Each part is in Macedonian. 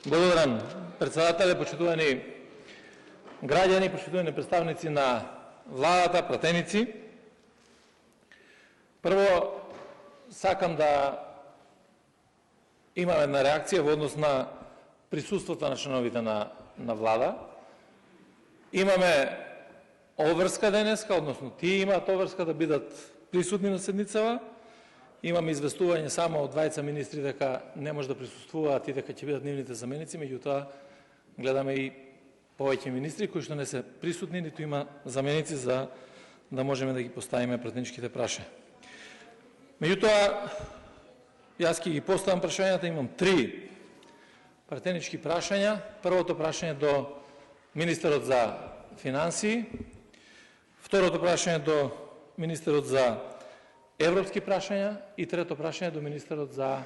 Благодарам, председателе, почитувани граѓани, почитувани представници на владата, пратеници. Прво, сакам да имам една реакција во однос на присуството на членовите на влада. Имаме обврска денеска, односно тие имаат обврска да бидат присутни на седницава. Имаме известување само од двајца министри дека не може да присуствуваат и дека ќе бидат нивните заменици, меѓутоа гледаме и повеќе министри кои што не се присутни, ниту има заменици за да можеме да ги поставиме пратеничките прашања. Меѓутоа, јас ќе ги поставам прашањата, имам 3 пратенички прашања. Првото прашање до министерот за финансии, второто прашање до министерот за европски прашања и трето прашање до министерот за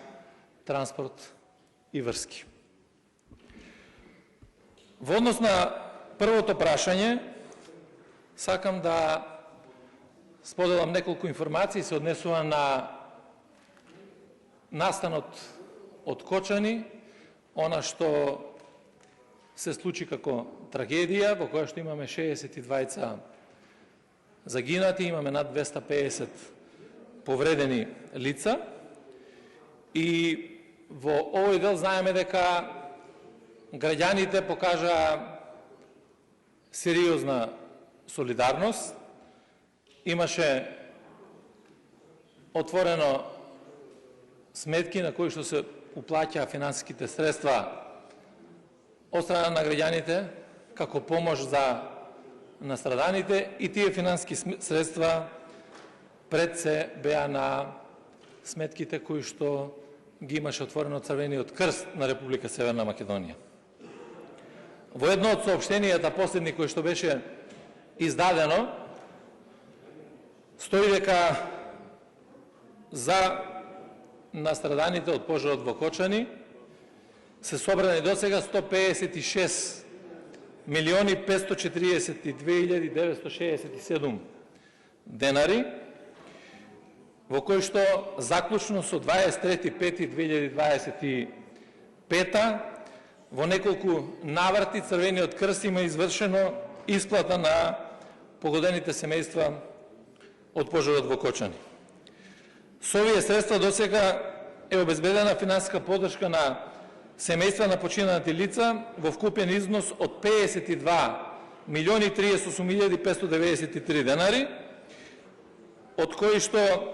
транспорт и врски. Во однос на првото прашање, сакам да споделам неколку информации, се однесува на настанот од Кочани, она што се случи како трагедија, во која што имаме 62 загинати, имаме над 250 повредени лица и во овој дел знаеме дека граѓаните покажаа сериозна солидарност. Имаше отворено сметки на кои што се уплаќаа финансиските средства од страна на граѓаните како помош за настраданите и тие финансиски средства пред се беа на сметките кои што ги имаше отворено Црвениот крст на Република Северна Македонија. Во едно од соопштенијата последни кои што беше издадено, стои дека за настраданите од пожарот во Кочани се собрани до сега 156 милиони 542 967 денари, во кој што заклучно со 23.5.2025 во неколку наврати Црвениот крст има извршено исплата на погодените семејства од пожарот во Кочани. Со овие средства досега е обезбедена финансиска поддршка на семејства на починати лица во вкупен износ од 52 милиони 38 593 денари, од кои што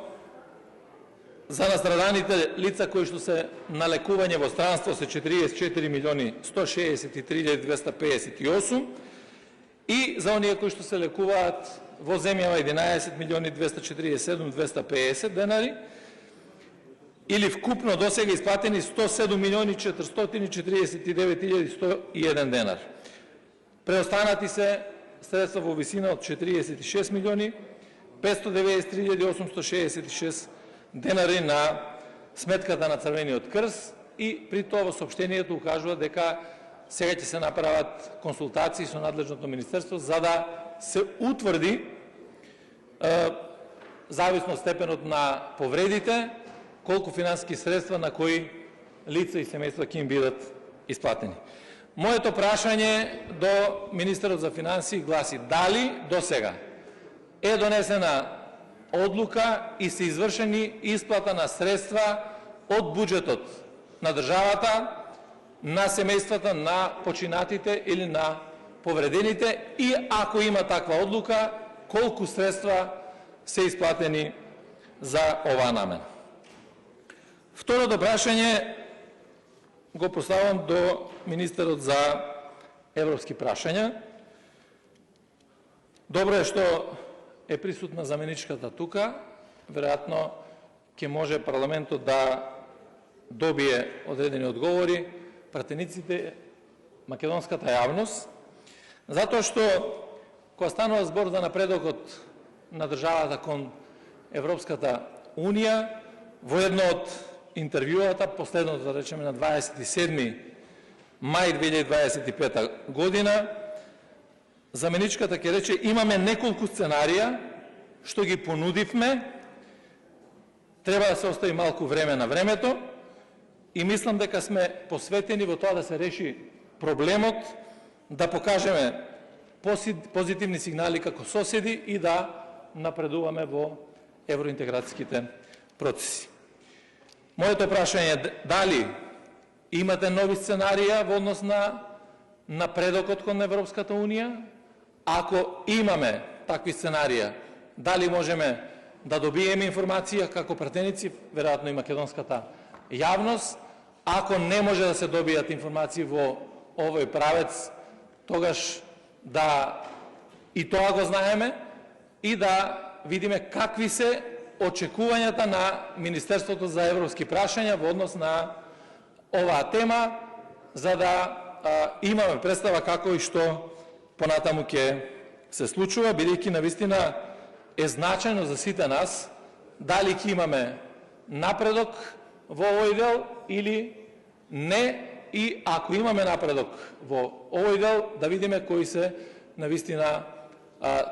за настраданите лица кои што се на лекување во странство се 44 милиони 163 258 и за оние кои што се лекуваат во земјава 11 милиони 247 250 денари, или вкупно досега исплатени 107 милиони 449 101 денар. Преостанати се средства во висина од 46 милиони 593 866 денари на сметката на Црвениот крст и при тоа во соопштението укажува дека сега ќе се направат консултации со надлежното министерство за да се утврди зависно степенот на повредите, колку финансиски средства на кои лица и семејства ќе им бидат исплатени. Моето прашање до министерот за финансии гласи: дали до сега е донесена одлука и се извршени исплата на средства од буџетот на државата на семејствата на починатите или на повредените и ако има таква одлука, колку средства се исплатени за оваа намена? Второто прашање го поставам до министерот за европски прашања. Добро е што е присутна заменичката тука, веројатно ќе може парламентот да добие одредени одговори, пратениците, македонската јавност, затоа што кога станува збор за напредокот на државата кон Европската Унија, во едно од интервјуата, последното да речеме на 27. мај 2025 година, заменичката ќе рече: имаме неколку сценарија што ги понудивме, треба да се остави малку време на времето, и мислам дека сме посветени во тоа да се реши проблемот, да покажеме позитивни сигнали како соседи и да напредуваме во евроинтеграцијските процеси. Моето прашање е дали имате нови сценарија во однос на напредокот кон Европската Унија? Ако имаме такви сценарија, дали можеме да добиеме информација како пратеници, веројатно и македонската јавност? Ако не може да се добијат информации во овој правец, тогаш да и тоа го знаеме и да видиме какви се очекувањата на Министерството за европски прашања во однос на оваа тема, за да имаме представа како и што понатаму ќе се случува, бидејќи навистина е значајно за сите нас дали ќе имаме напредок во овој дел или не, и ако имаме напредок во овој дел, да видиме кои се навистина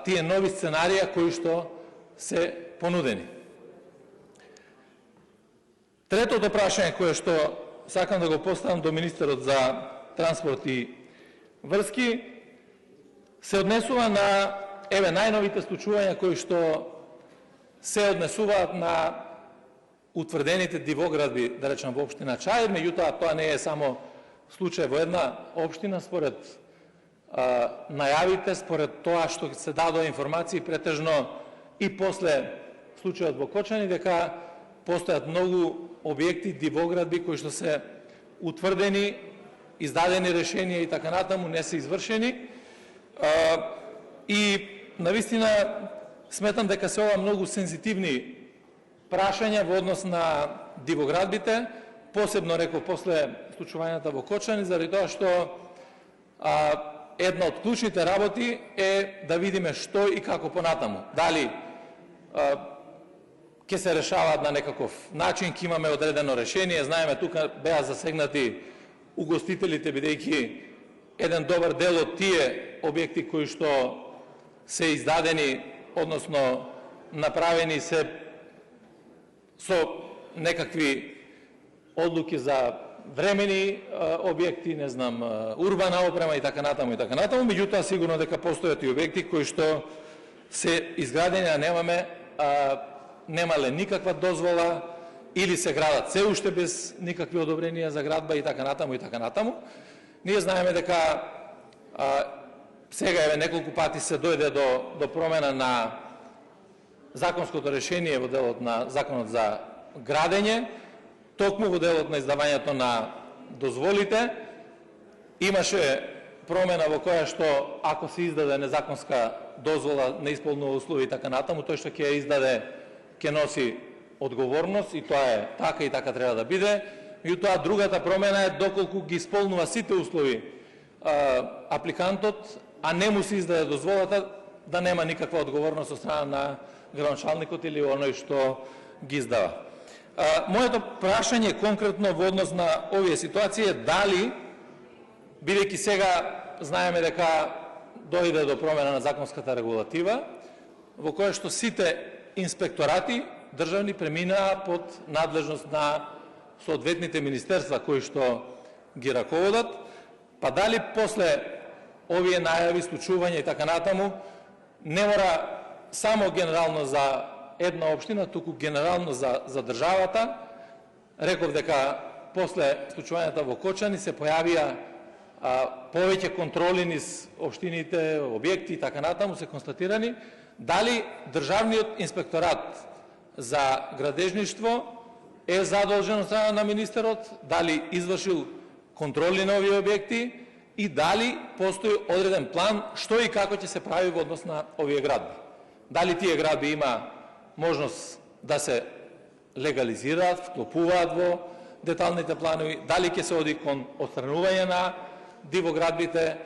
тие нови сценарија кои што се понудени. Третото прашање кое што сакам да го поставам до министерот за транспорт и врски се однесува на најновите случувања кои што се однесуваат на утврдените дивоградби, да речем, во општина Чаир. Меѓутоа, тоа не е само случај во една општина, според најавите, според тоа што се дадоа информации претежно и после случајот во Кочани, дека постојат многу објекти, дивоградби кои што се утврдени, издадени решенија и така натаму, не се извршени. И навистина сметам дека се ова многу сензитивни прашања во однос на дивоградбите, посебно реков после случувањата во Кочани, заради тоа што една од клучните работи е да видиме што и како понатаму. Дали ќе се решаваат на некаков начин, ќе имаме одредено решение. Знаеме, тука беа засегнати угостителите, бидејќи еден добар дел од тие објекти кои што се издадени, односно направени се со некакви одлуки за времени објекти, не знам, урбана опрема и така натаму, меѓутоа сигурно дека постојат и објекти кои што се изградени, а немале никаква дозвола или се градат се уште без никакви одобренија за градба и така натаму. Ние знаеме дека сега неколку пати се дојде до промена на законското решение во делот на Законот за градење, токму во делот на издавањето на дозволите. Имаше промена во која што ако се издаде незаконска дозвола, не исполнува услови и така натаму, тој што ќе ја издаде ќе носи одговорност и тоа е така и така треба да биде. Меѓутоа другата промена е доколку ги исполнува сите услови апликантот, а не му се издаде дозволата, да нема никаква одговорност од страна на градоначалникот или оној што ги издава. Моето прашање конкретно во однос на овие ситуации е дали, бидејќи сега знаеме дека дојде до промена на законската регулатива, во која што сите инспекторати државни преминаа под надлежност на соодветните министерства кои што ги раководат, па дали после овие најави, случувања и така натаму, не мора само генерално за една општина, туку генерално за државата. Реков дека после случувањата во Кочани се појавија повеќе контроли низ општините, објекти и така натаму се констатирани. Дали Државниот инспекторат за градежништво е задолжен од страна на министерот, дали извршил контроли на овие објекти и дали постои одреден план што и како ќе се прави во однос на овие градби. Дали тие градби има можност да се легализираат, вклопуваат во деталните планови, дали ќе се оди кон отстранување на дивоградбите,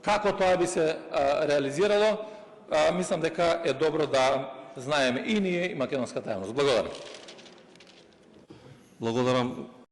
како тоа би се реализирало, мислам дека е добро да знаеме и ние и македонската јавност. Благодарам. Благодарам.